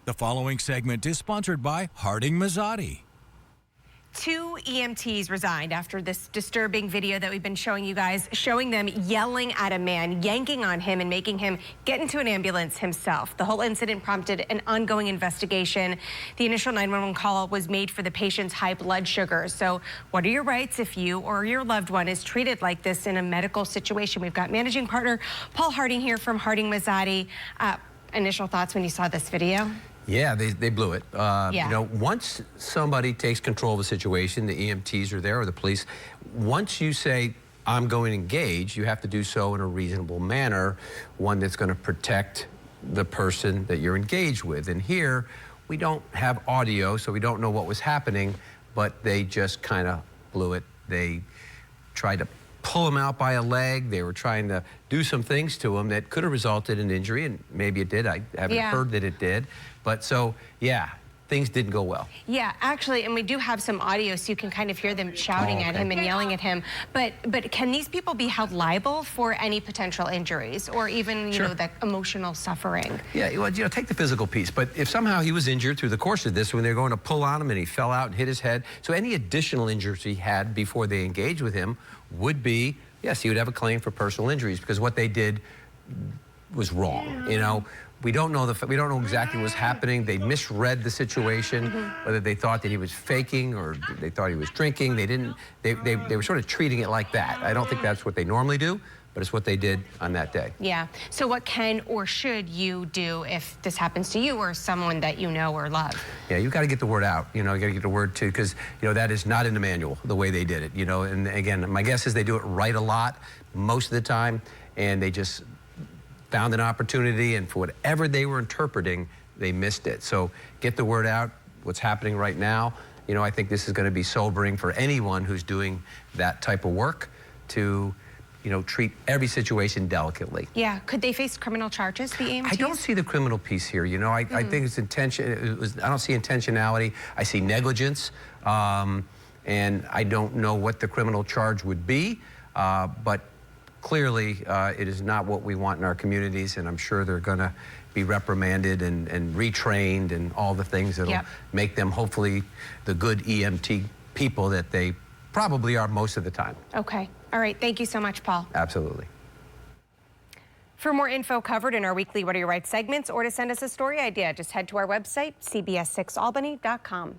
The following segment is sponsored by Harding Mazzotti. 2 EMTs resigned after this disturbing video that we've been showing you guys, showing them yelling at a man, yanking on him and making him get into an ambulance himself. The whole incident prompted an ongoing investigation. The initial 911 call was made for the patient's high blood sugar. So what are your rights if you or your loved one is treated like this in a medical situation? We've got managing partner Paul Harding here from Harding Mazzotti. Initial thoughts when you saw this video? Yeah, they blew it. Yeah. You know, once somebody takes control of the situation, the EMTs are there or the police, once you say, I'm going to engage, you have to do so in a reasonable manner, one that's going to protect the person that you're engaged with. And here, we don't have audio, so we don't know what was happening, but they just kind of blew it. They tried to pull him out by a leg. They were trying to do some things to him that could have resulted in injury, and maybe it did. I haven't heard that it did. But so, yeah, things didn't go well. Yeah, actually, and we do have some audio so you can kind of hear them shouting at him and yelling at him. But can these people be held liable for any potential injuries or even, you know, that emotional suffering? Yeah, well, you know, take the physical piece. But if somehow he was injured through the course of this when they're going to pull on him and he fell out and hit his head, so any additional injuries he had before they engaged with him would be, yes, he would have a claim for personal injuries because what they did was wrong. You know, we don't know exactly what was happening. They misread the situation, whether they thought that he was faking or they thought he was drinking. They were sort of treating it like that. I don't think that's what they normally do, but it's what they did on that day. Yeah. So what can or should you do if this happens to you or someone that you know or love? Yeah, you've got to get the word out. You know, you got to get the word to, because, you know, that is not in the manual, the way they did it, you know. And again, my guess is they do it right a lot, most of the time, and they just found an opportunity, and for whatever they were interpreting, they missed it. So get the word out, what's happening right now. You know, I think this is going to be sobering for anyone who's doing that type of work to, you know, treat every situation delicately. Yeah, could they face criminal charges, the EMTs? I don't see the criminal piece here, you know. I think it's intention. I don't see intentionality. I see negligence, and I don't know what the criminal charge would be, but clearly, it is not what we want in our communities, and I'm sure they're going to be reprimanded and retrained and all the things that'll make them hopefully the good EMT people that they probably are most of the time. Okay. All right. Thank you so much, Paul. Absolutely. For more info covered in our weekly What Are Your Rights segments or to send us a story idea, just head to our website, CBS6albany.com.